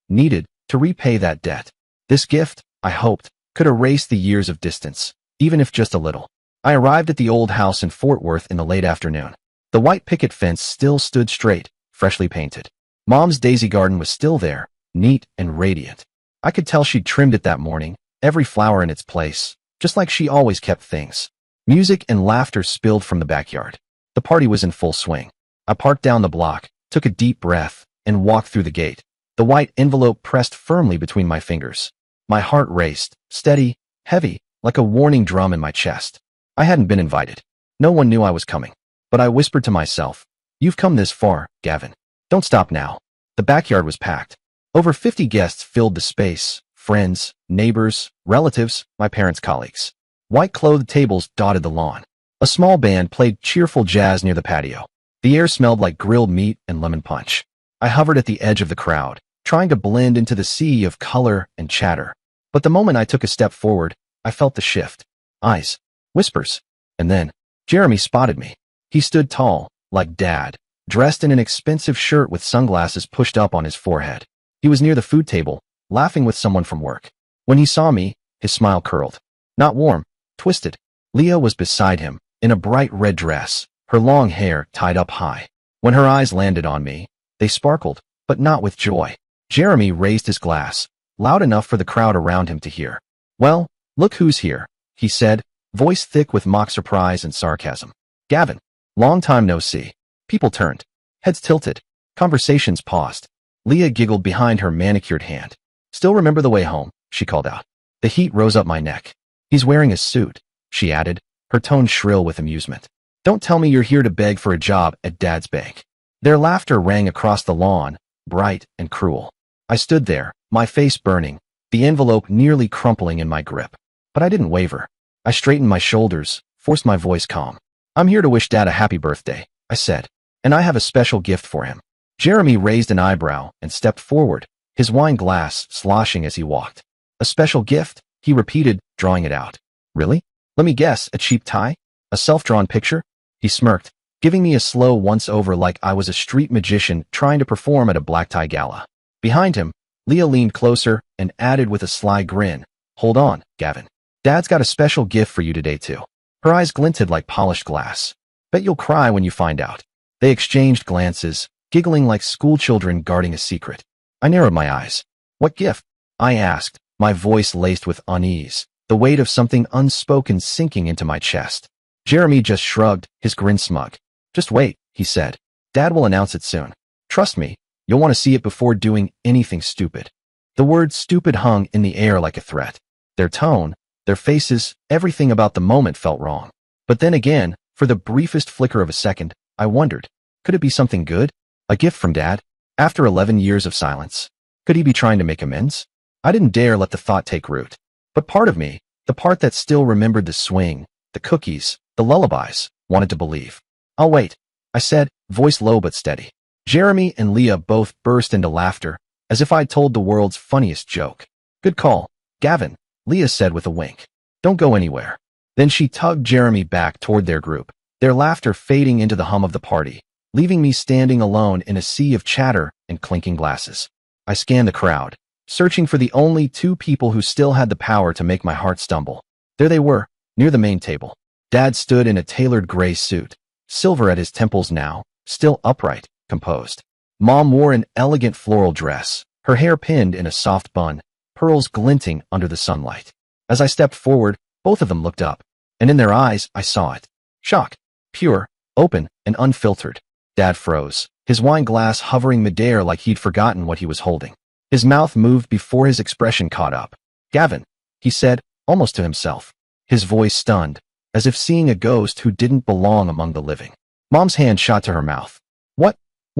needed, to repay that debt. This gift, I hoped, could erase the years of distance, even if just a little. I arrived at the old house in Fort Worth in the late afternoon. The white picket fence still stood straight, freshly painted. Mom's daisy garden was still there, neat and radiant. I could tell she'd trimmed it that morning, every flower in its place, just like she always kept things. Music and laughter spilled from the backyard. The party was in full swing. I parked down the block, took a deep breath, and walked through the gate. The white envelope pressed firmly between my fingers. My heart raced, steady, heavy, like a warning drum in my chest. I hadn't been invited. No one knew I was coming. But I whispered to myself, "You've come this far, Gavin. Don't stop now." The backyard was packed. Over 50 guests filled the space, friends, neighbors, relatives, my parents' colleagues. White-clothed tables dotted the lawn. A small band played cheerful jazz near the patio. The air smelled like grilled meat and lemon punch. I hovered at the edge of the crowd, trying to blend into the sea of color and chatter. But the moment I took a step forward, I felt the shift. Eyes, whispers, and then Jeremy spotted me. He stood tall, like Dad, dressed in an expensive shirt with sunglasses pushed up on his forehead. He was near the food table, laughing with someone from work. When he saw me, his smile curled. Not warm, twisted. Leah was beside him, in a bright red dress, her long hair tied up high. When her eyes landed on me, they sparkled, but not with joy. Jeremy raised his glass, loud enough for the crowd around him to hear. "Well, look who's here," he said, voice thick with mock surprise and sarcasm. "Gavin, long time no see." People turned, heads tilted, conversations paused. Leah giggled behind her manicured hand. "Still remember the way home?" she called out. The heat rose up my neck. "He's wearing a suit," she added, her tone shrill with amusement. "Don't tell me you're here to beg for a job at Dad's bank." Their laughter rang across the lawn, bright and cruel. I stood there, my face burning, the envelope nearly crumpling in my grip. But I didn't waver. I straightened my shoulders, forced my voice calm. "I'm here to wish Dad a happy birthday," I said. "And I have a special gift for him." Jeremy raised an eyebrow and stepped forward, his wine glass sloshing as he walked. "A special gift?" he repeated, drawing it out. "Really? Let me guess, a cheap tie? A self-drawn picture?" He smirked, giving me a slow once-over like I was a street magician trying to perform at a black tie gala. Behind him, Leah leaned closer and added with a sly grin, "Hold on, Gavin. Dad's got a special gift for you today, too." Her eyes glinted like polished glass. "Bet you'll cry when you find out." They exchanged glances, giggling like schoolchildren guarding a secret. I narrowed my eyes. "What gift?" I asked, my voice laced with unease, the weight of something unspoken sinking into my chest. Jeremy just shrugged, his grin smug. "Just wait," he said. "Dad will announce it soon. Trust me, you'll want to see it before doing anything stupid." The word stupid hung in the air like a threat. Their tone, their faces, everything about the moment felt wrong. But then again, for the briefest flicker of a second, I wondered, could it be something good? A gift from Dad? After 11 years of silence? Could he be trying to make amends? I didn't dare let the thought take root. But part of me, the part that still remembered the swing, the cookies, the lullabies, wanted to believe. "I'll wait," I said, voice low but steady. Jeremy and Leah both burst into laughter, as if I'd told the world's funniest joke. "Good call, Gavin," Leah said with a wink. "Don't go anywhere. Then she tugged Jeremy back toward their group, their laughter fading into the hum of the party, leaving me standing alone in a sea of chatter and clinking glasses. I scanned the crowd, searching for the only two people who still had the power to make my heart stumble. There they were, near the main table. Dad stood in a tailored gray suit, silver at his temples now, still upright, composed. Mom wore an elegant floral dress, her hair pinned in a soft bun, pearls glinting under the sunlight. As I stepped forward, both of them looked up, and in their eyes I saw it. Shock. Pure, open, and unfiltered. Dad froze, his wine glass hovering midair like he'd forgotten what he was holding. His mouth moved before his expression caught up. "Gavin," he said, almost to himself, his voice stunned, as if seeing a ghost who didn't belong among the living. Mom's hand shot to her mouth. What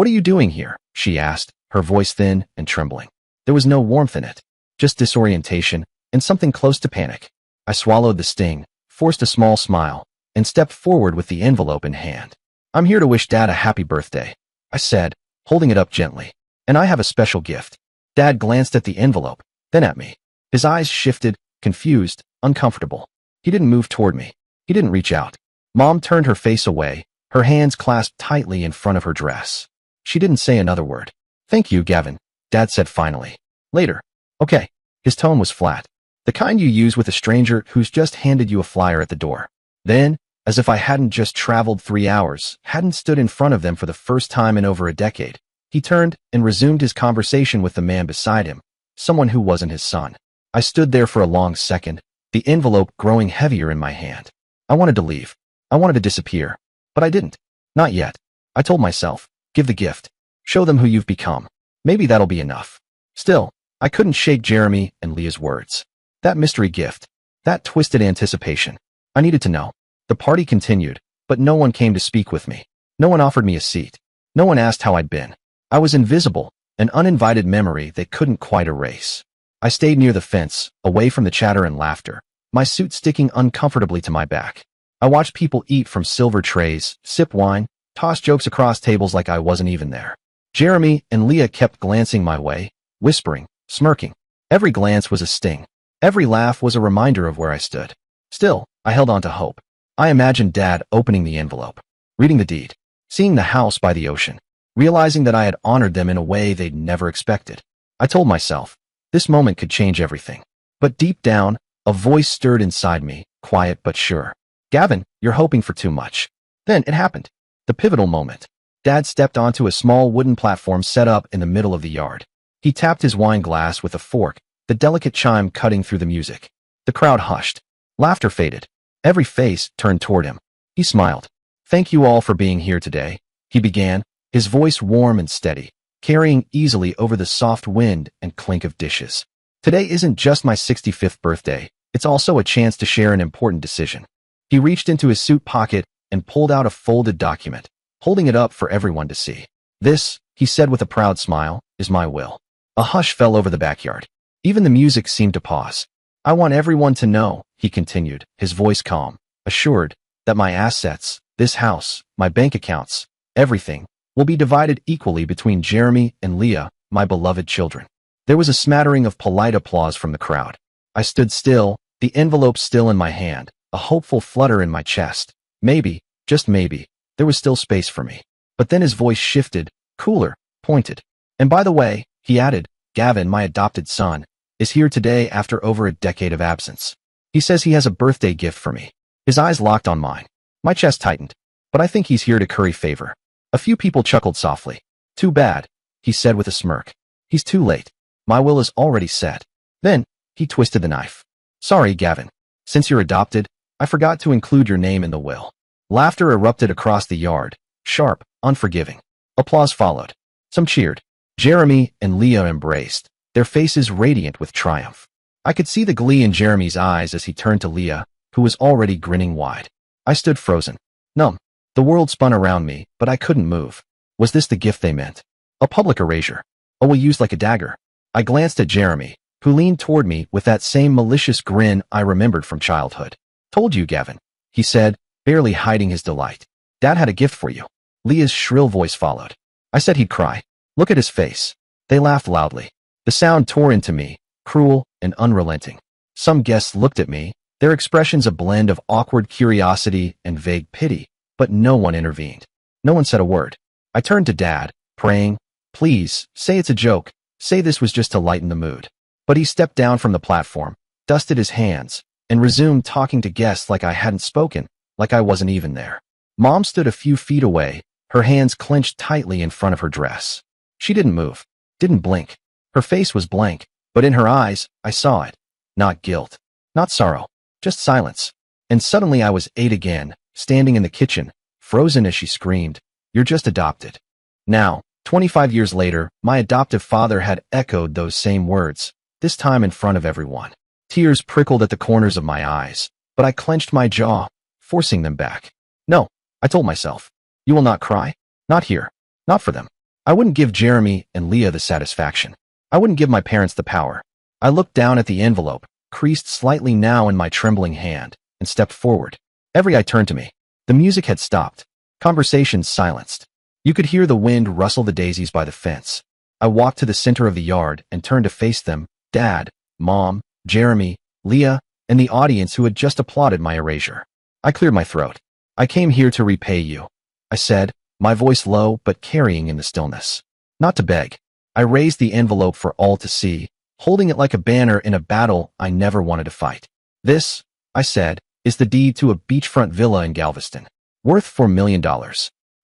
are you doing here?" she asked, her voice thin and trembling. There was no warmth in it, just disorientation and something close to panic. I swallowed the sting, forced a small smile, and stepped forward with the envelope in hand. "I'm here to wish Dad a happy birthday," I said, holding it up gently. "And I have a special gift." Dad glanced at the envelope, then at me. His eyes shifted, confused, uncomfortable. He didn't move toward me. He didn't reach out. Mom turned her face away, her hands clasped tightly in front of her dress. She didn't say another word. "Thank you, Gavin," Dad said finally. "Later." "Okay." His tone was flat, the kind you use with a stranger who's just handed you a flyer at the door. Then, as if I hadn't just traveled 3 hours, hadn't stood in front of them for the first time in over a decade, he turned and resumed his conversation with the man beside him, someone who wasn't his son. I stood there for a long second, the envelope growing heavier in my hand. I wanted to leave. I wanted to disappear. But I didn't. Not yet. I told myself, give the gift. Show them who you've become. Maybe that'll be enough. Still, I couldn't shake Jeremy and Leah's words. That mystery gift. That twisted anticipation. I needed to know. The party continued, but no one came to speak with me. No one offered me a seat. No one asked how I'd been. I was invisible, an uninvited memory they couldn't quite erase. I stayed near the fence, away from the chatter and laughter, my suit sticking uncomfortably to my back. I watched people eat from silver trays, sip wine, toss jokes across tables like I wasn't even there. Jeremy and Leah kept glancing my way, whispering, smirking. Every glance was a sting. Every laugh was a reminder of where I stood. Still, I held on to hope. I imagined Dad opening the envelope, reading the deed, seeing the house by the ocean, realizing that I had honored them in a way they'd never expected. I told myself, this moment could change everything. But deep down, a voice stirred inside me, quiet but sure. "Gavin, you're hoping for too much." Then it happened. The pivotal moment. Dad stepped onto a small wooden platform set up in the middle of the yard. He tapped his wine glass with a fork, the delicate chime cutting through the music. The crowd hushed. Laughter faded. Every face turned toward him. He smiled. "Thank you all for being here today," he began, his voice warm and steady, carrying easily over the soft wind and clink of dishes. "Today isn't just my 65th birthday, it's also a chance to share an important decision." He reached into his suit pocket and pulled out a folded document, holding it up for everyone to see. "This," he said with a proud smile, "is my will." A hush fell over the backyard. Even the music seemed to pause. "I want everyone to know," he continued, his voice calm, assured, "that my assets, this house, my bank accounts, everything, will be divided equally between Jeremy and Leah, my beloved children." There was a smattering of polite applause from the crowd. I stood still, the envelope still in my hand, a hopeful flutter in my chest. Maybe, just maybe, there was still space for me. But then his voice shifted, cooler, pointed. "And by the way," he added, "Gavin, my adopted son, is here today after over a decade of absence. He says he has a birthday gift for me." His eyes locked on mine. My chest tightened. "But I think he's here to curry favor." A few people chuckled softly. "Too bad," he said with a smirk. "He's too late. My will is already set." Then, he twisted the knife. "Sorry, Gavin. Since you're adopted, I forgot to include your name in the will." Laughter erupted across the yard, sharp, unforgiving. Applause followed. Some cheered. Jeremy and Leah embraced, their faces radiant with triumph. I could see the glee in Jeremy's eyes as he turned to Leah, who was already grinning wide. I stood frozen, numb. The world spun around me, but I couldn't move. Was this the gift they meant? A public erasure? A will used like a dagger? I glanced at Jeremy, who leaned toward me with that same malicious grin I remembered from childhood. "Told you, Gavin," he said, barely hiding his delight. "Dad had a gift for you." Leah's shrill voice followed. I said he'd cry. Look at his face. They laughed loudly. The sound tore into me, cruel and unrelenting. Some guests looked at me, Their expressions a blend of awkward curiosity and vague pity, but no one intervened. No one said a word. I turned to Dad, praying, "Please, say it's a joke. Say this was just to lighten the mood." But he stepped down from the platform, dusted his hands, and resumed talking to guests like I hadn't spoken, like I wasn't even there. Mom stood a few feet away, her hands clenched tightly in front of her dress. She didn't move, didn't blink. Her face was blank, but in her eyes, I saw it. Not guilt, not sorrow, just silence. And suddenly I was 8 again, standing in the kitchen, frozen as she screamed, "You're just adopted." Now, 25 years later, my adoptive father had echoed those same words, this time in front of everyone. Tears prickled at the corners of my eyes, but I clenched my jaw, forcing them back. "No," I told myself. "You will not cry. Not here. Not for them." I wouldn't give Jeremy and Leah the satisfaction. I wouldn't give my parents the power. I looked down at the envelope, creased slightly now in my trembling hand, and stepped forward. Every eye turned to me. The music had stopped. Conversations silenced. You could hear the wind rustle the daisies by the fence. I walked to the center of the yard and turned to face them, Dad, Mom, Jeremy, Leah, and the audience who had just applauded my erasure. I cleared my throat. "I came here to repay you," I said, my voice low but carrying in the stillness. Not to beg. I raised the envelope for all to see, holding it like a banner in a battle I never wanted to fight. "This," I said, "is the deed to a beachfront villa in Galveston, worth $4 million.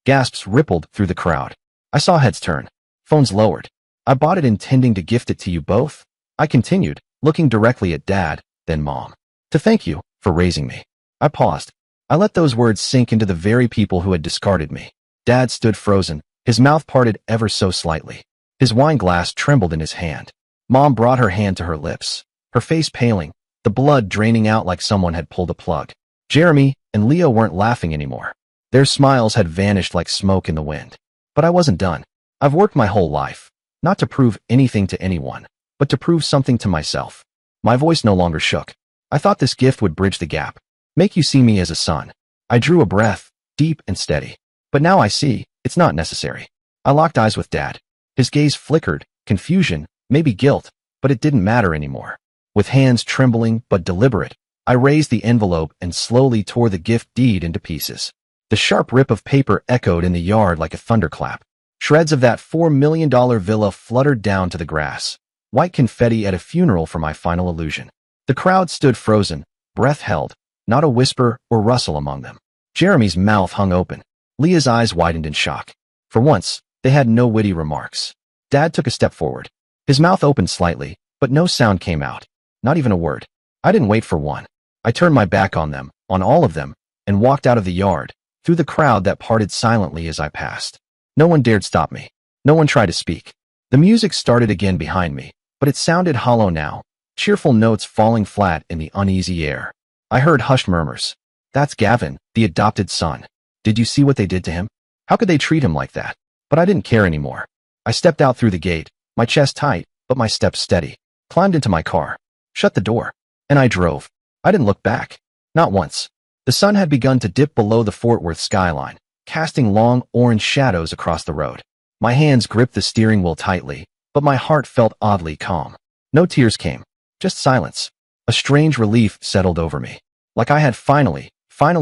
Gasps rippled through the crowd. I saw heads turn. Phones lowered. "I bought it intending to gift it to you both," I continued, looking directly at Dad, then Mom. "To thank you for raising me." I paused. I let those words sink into the very people who had discarded me. Dad stood frozen, his mouth parted ever so slightly. His wine glass trembled in his hand. Mom brought her hand to her lips, her face paling, the blood draining out like someone had pulled a plug. Jeremy and Leah weren't laughing anymore. Their smiles had vanished like smoke in the wind. But I wasn't done. I've worked my whole life, not to prove anything to anyone, but to prove something to myself. My voice no longer shook. I thought this gift would bridge the gap, make you see me as a son. I drew a breath, deep and steady. But now I see, it's not necessary. I locked eyes with Dad. His gaze flickered, confusion, maybe guilt, but it didn't matter anymore. With hands trembling but deliberate, I raised the envelope and slowly tore the gift deed into pieces. The sharp rip of paper echoed in the yard like a thunderclap. Shreds of that $4 million villa fluttered down to the grass, white confetti at a funeral for my final illusion. The crowd stood frozen, breath held, not a whisper or rustle among them. Jeremy's mouth hung open. Leah's eyes widened in shock. For once, they had no witty remarks. Dad took a step forward. His mouth opened slightly, but no sound came out. Not even a word. I didn't wait for one. I turned my back on them, on all of them, and walked out of the yard, through the crowd that parted silently as I passed. No one dared stop me. No one tried to speak. The music started again behind me, but it sounded hollow now, cheerful notes falling flat in the uneasy air. I heard hushed murmurs. "That's Gavin, the adopted son. Did you see what they did to him? How could they treat him like that?" But I didn't care anymore. I stepped out through the gate, my chest tight, but my steps steady, climbed into my car, shut the door, and I drove. I didn't look back. Not once. The sun had begun to dip below the Fort Worth skyline, casting long orange shadows across the road. My hands gripped the steering wheel tightly, but my heart felt oddly calm. No tears came, just silence. A strange relief settled over me, like I had finally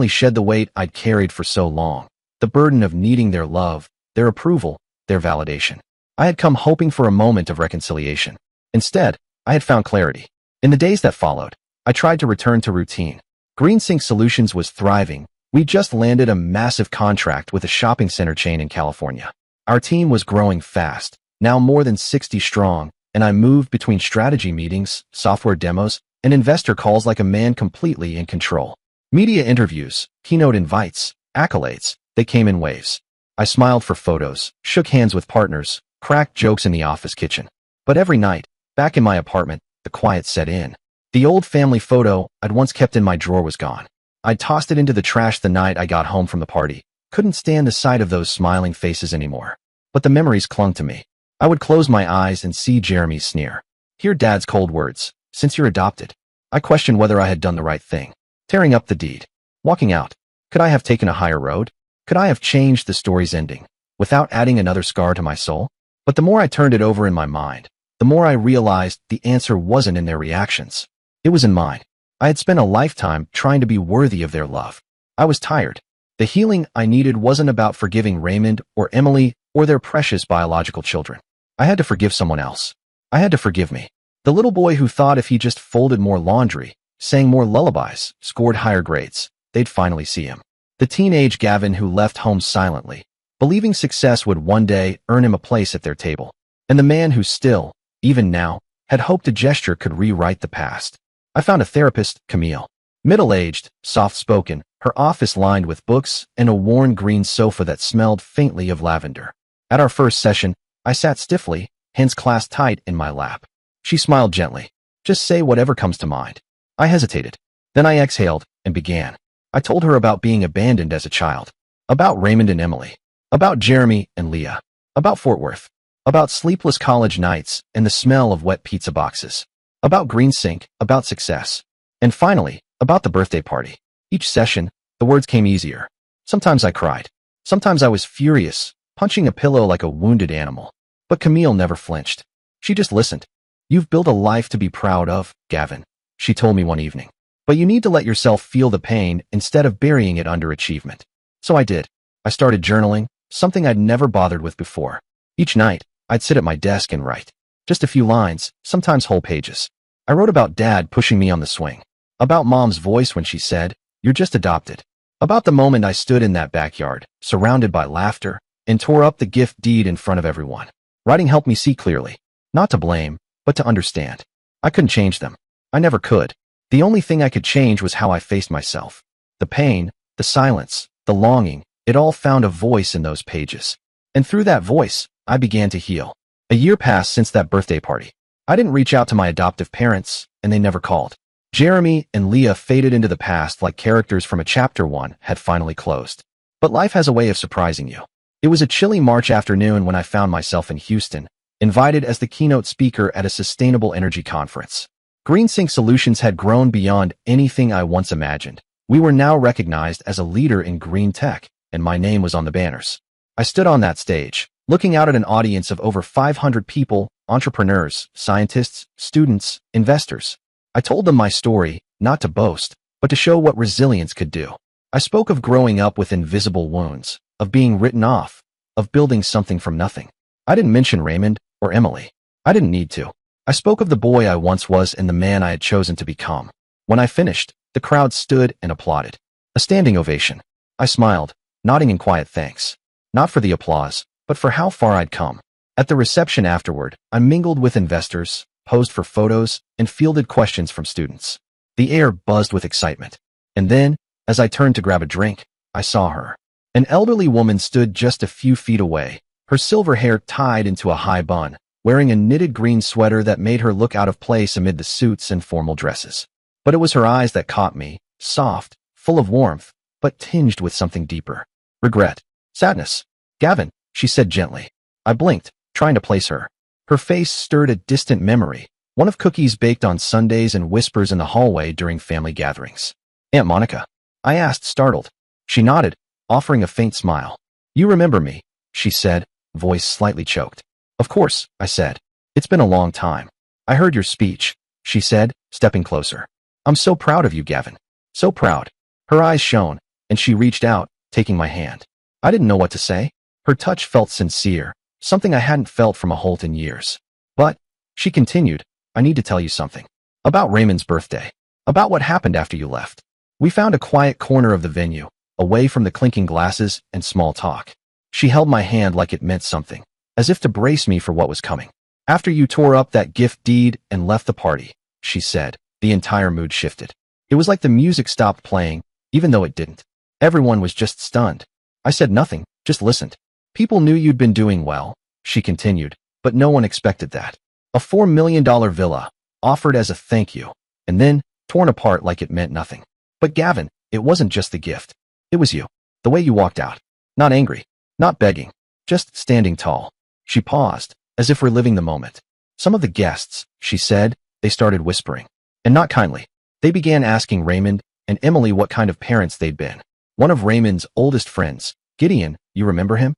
shed the weight I'd carried for so long, the burden of needing their love, their approval, their validation. I had come hoping for a moment of reconciliation. Instead, I had found clarity. In the days that followed, I tried to return to routine. GreenSync Solutions was thriving. We just landed a massive contract with a shopping center chain in California. Our team was growing fast, now more than 60 strong, and I moved between strategy meetings, software demos, and investor calls like a man completely in control. Media interviews, keynote invites, accolades, they came in waves. I smiled for photos, shook hands with partners, cracked jokes in the office kitchen. But every night, back in my apartment, the quiet set in. The old family photo I'd once kept in my drawer was gone. I'd tossed it into the trash the night I got home from the party. Couldn't stand the sight of those smiling faces anymore. But the memories clung to me. I would close my eyes and see Jeremy's sneer. Hear Dad's cold words, "Since you're adopted." I questioned whether I had done the right thing. Tearing up the deed. Walking out. Could I have taken a higher road? Could I have changed the story's ending, without adding another scar to my soul? But the more I turned it over in my mind, the more I realized the answer wasn't in their reactions. It was in mine. I had spent a lifetime trying to be worthy of their love. I was tired. The healing I needed wasn't about forgiving Raymond or Emily or their precious biological children. I had to forgive someone else. I had to forgive me. The little boy who thought if he just folded more laundry, sang more lullabies, scored higher grades, they'd finally see him. The teenage Gavin who left home silently, believing success would one day earn him a place at their table. And the man who still, even now, had hoped a gesture could rewrite the past. I found a therapist, Camille. Middle-aged, soft-spoken, her office lined with books and a worn green sofa that smelled faintly of lavender. At our first session, I sat stiffly, hands clasped tight in my lap. She smiled gently. Just say whatever comes to mind. I hesitated. Then I exhaled and began. I told her about being abandoned as a child, about Raymond and Emily, about Jeremy and Leah, about Fort Worth, about sleepless college nights and the smell of wet pizza boxes, about green sink, about success, and finally, about the birthday party. Each session, the words came easier. Sometimes I cried. Sometimes I was furious, punching a pillow like a wounded animal. But Camille never flinched. She just listened. You've built a life to be proud of, Gavin, she told me one evening. But you need to let yourself feel the pain instead of burying it under achievement. So I did. I started journaling, something I'd never bothered with before. Each night, I'd sit at my desk and write. Just a few lines, sometimes whole pages. I wrote about Dad pushing me on the swing. About Mom's voice when she said, "You're just adopted." About the moment I stood in that backyard, surrounded by laughter, and tore up the gift deed in front of everyone. Writing helped me see clearly. Not to blame, but to understand. I couldn't change them. I never could. The only thing I could change was how I faced myself. The pain, the silence, the longing, it all found a voice in those pages. And through that voice, I began to heal. A year passed since that birthday party. I didn't reach out to my adoptive parents, and they never called. Jeremy and Leah faded into the past like characters from a chapter 1 had finally closed. But life has a way of surprising you. It was a chilly March afternoon when I found myself in Houston, invited as the keynote speaker at a sustainable energy conference. GreenSync Solutions had grown beyond anything I once imagined. We were now recognized as a leader in green tech, and my name was on the banners. I stood on that stage, looking out at an audience of over 500 people, entrepreneurs, scientists, students, investors. I told them my story, not to boast, but to show what resilience could do. I spoke of growing up with invisible wounds, of being written off, of building something from nothing. I didn't mention Raymond or Emily. I didn't need to. I spoke of the boy I once was and the man I had chosen to become. When I finished, the crowd stood and applauded. A standing ovation. I smiled, nodding in quiet thanks. Not for the applause, but for how far I'd come. At the reception afterward, I mingled with investors, posed for photos, and fielded questions from students. The air buzzed with excitement. And then, as I turned to grab a drink, I saw her. An elderly woman stood just a few feet away, her silver hair tied into a high bun, wearing a knitted green sweater that made her look out of place amid the suits and formal dresses. But it was her eyes that caught me, soft, full of warmth, but tinged with something deeper. Regret. Sadness. "Gavin," she said gently. I blinked, trying to place her. Her face stirred a distant memory, one of cookies baked on Sundays and whispers in the hallway during family gatherings. "Aunt Monica?" I asked, startled. She nodded, offering a faint smile. "You remember me," she said, voice slightly choked. "Of course," I said. "It's been a long time." "I heard your speech," she said, stepping closer. "I'm so proud of you, Gavin. So proud." Her eyes shone, and she reached out, taking my hand. I didn't know what to say. Her touch felt sincere, something I hadn't felt from a Holt in years. "But," she continued, "I need to tell you something. About Raymond's birthday. About what happened after you left. We found a quiet corner of the venue, away from the clinking glasses and small talk." She held my hand like it meant something, as if to brace me for what was coming. "After you tore up that gift deed and left the party," she said, the entire mood shifted. It was like the music stopped playing, even though it didn't. Everyone was just stunned. I said nothing, just listened. "People knew you'd been doing well," she continued, "but no one expected that. A $4 million villa, offered as a thank you, and then torn apart like it meant nothing. But Gavin, it wasn't just the gift. It was you. The way you walked out. Not angry, not begging, just standing tall." She paused, as if reliving the moment. "Some of the guests," she said, "they started whispering. And not kindly. They began asking Raymond and Emily what kind of parents they'd been. One of Raymond's oldest friends, Gideon, you remember him?"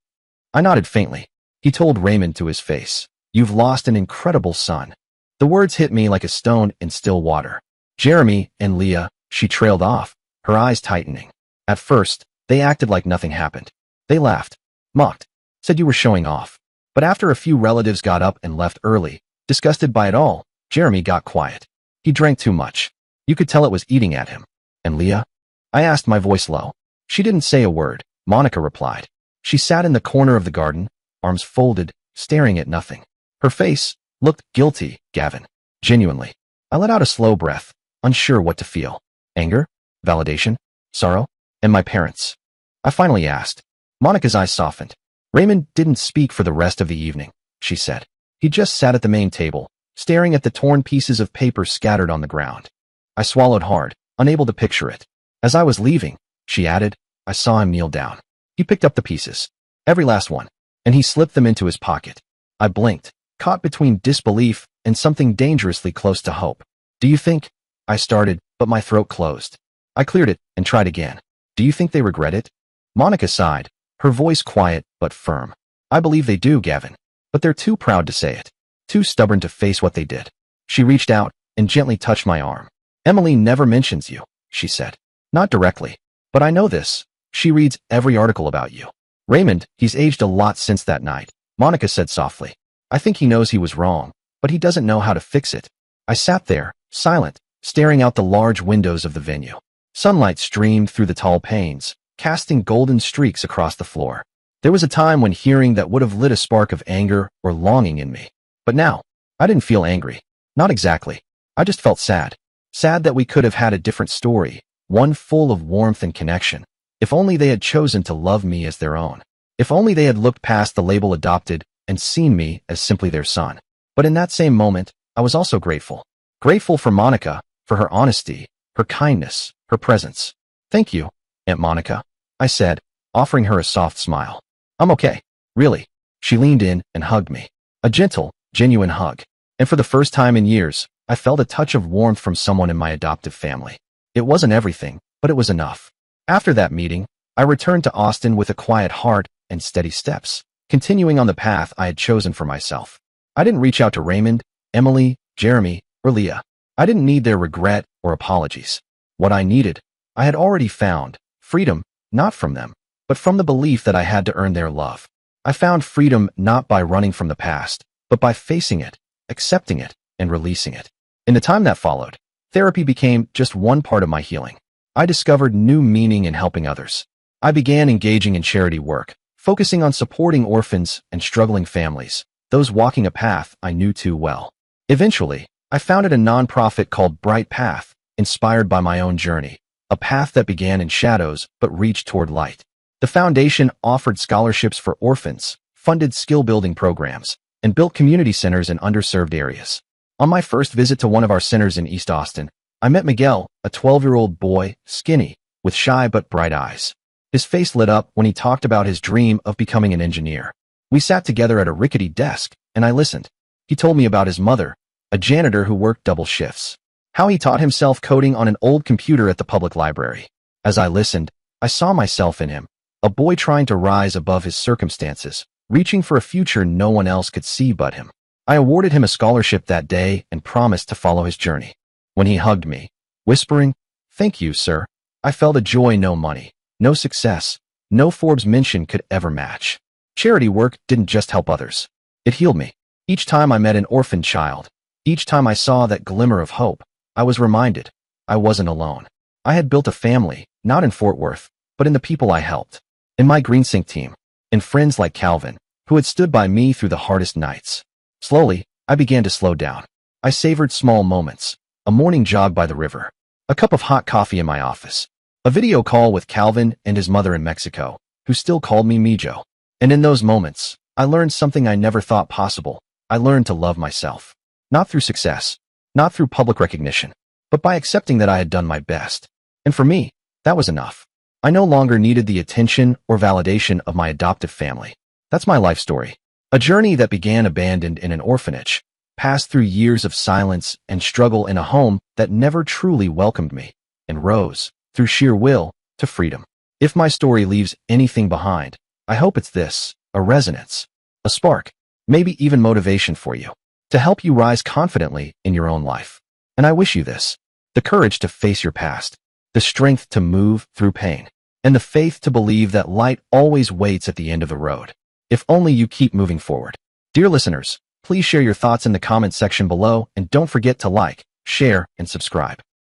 I nodded faintly. He told Raymond to his face, "You've lost an incredible son." The words hit me like a stone in still water. Jeremy and Leah, she trailed off, her eyes tightening. At first, they acted like nothing happened. They laughed, mocked, said you were showing off. But after a few relatives got up and left early, disgusted by it all, Jeremy got quiet. He drank too much. You could tell it was eating at him. And Leah? I asked, my voice low. She didn't say a word, Monica replied. She sat in the corner of the garden, arms folded, staring at nothing. Her face looked guilty, Gavin. Genuinely. I let out a slow breath, unsure what to feel. Anger? Validation? Sorrow? And my parents? I finally asked. Monica's eyes softened. Raymond didn't speak for the rest of the evening, she said. He just sat at the main table, staring at the torn pieces of paper scattered on the ground. I swallowed hard, unable to picture it. As I was leaving, she added, I saw him kneel down. He picked up the pieces, every last one, and he slipped them into his pocket. I blinked, caught between disbelief and something dangerously close to hope. Do you think? I started, but my throat closed. I cleared it and tried again. Do you think they regret it? Monica sighed, her voice quiet but firm. I believe they do, Gavin, but they're too proud to say it, too stubborn to face what they did. She reached out and gently touched my arm. Emily never mentions you, she said. Not directly, but I know this. She reads every article about you. Raymond, he's aged a lot since that night, Monica said softly. I think he knows he was wrong, but he doesn't know how to fix it. I sat there, silent, staring out the large windows of the venue. Sunlight streamed through the tall panes, casting golden streaks across the floor. There was a time when hearing that would have lit a spark of anger or longing in me. But now, I didn't feel angry. Not exactly. I just felt sad. Sad that we could have had a different story, one full of warmth and connection. If only they had chosen to love me as their own. If only they had looked past the label adopted and seen me as simply their son. But in that same moment, I was also grateful. Grateful for Monica, for her honesty, her kindness, her presence. Thank you, Aunt Monica, I said, offering her a soft smile. I'm okay, really. She leaned in and hugged me. A gentle, genuine hug. And for the first time in years, I felt a touch of warmth from someone in my adoptive family. It wasn't everything, but it was enough. After that meeting, I returned to Austin with a quiet heart and steady steps, continuing on the path I had chosen for myself. I didn't reach out to Raymond, Emily, Jeremy, or Leah. I didn't need their regret or apologies. What I needed, I had already found. Freedom, not from them, but from the belief that I had to earn their love. I found freedom not by running from the past, but by facing it, accepting it, and releasing it. In the time that followed, therapy became just one part of my healing. I discovered new meaning in helping others. I began engaging in charity work, focusing on supporting orphans and struggling families, those walking a path I knew too well. Eventually, I founded a nonprofit called Bright Path, inspired by my own journey, a path that began in shadows but reached toward light. The foundation offered scholarships for orphans, funded skill-building programs, and built community centers in underserved areas. On my first visit to one of our centers in East Austin, I met Miguel, a 12-year-old boy, skinny, with shy but bright eyes. His face lit up when he talked about his dream of becoming an engineer. We sat together at a rickety desk, and I listened. He told me about his mother, a janitor who worked double shifts. How he taught himself coding on an old computer at the public library. As I listened, I saw myself in him, a boy trying to rise above his circumstances, reaching for a future no one else could see but him. I awarded him a scholarship that day and promised to follow his journey. When he hugged me, whispering, "Thank you, sir," I felt a joy no money, no success, no Forbes mention could ever match. Charity work didn't just help others. It healed me. Each time I met an orphaned child, each time I saw that glimmer of hope, I was reminded I wasn't alone. I had built a family, not in Fort Worth, but in the people I helped. In my GreenSync team, in friends like Calvin, who had stood by me through the hardest nights. Slowly, I began to slow down. I savored small moments, a morning jog by the river, a cup of hot coffee in my office, a video call with Calvin and his mother in Mexico, who still called me Mijo. And in those moments, I learned something I never thought possible. I learned to love myself. Not through success, not through public recognition, but by accepting that I had done my best. And for me, that was enough. I no longer needed the attention or validation of my adoptive family. That's my life story. A journey that began abandoned in an orphanage, passed through years of silence and struggle in a home that never truly welcomed me, and rose, through sheer will, to freedom. If my story leaves anything behind, I hope it's this, a resonance, a spark, maybe even motivation for you, to help you rise confidently in your own life. And I wish you this. the courage to face your past, the strength to move through pain, and the faith to believe that light always waits at the end of the road, if only you keep moving forward. Dear listeners, please share your thoughts in the comments section below and don't forget to like, share, and subscribe.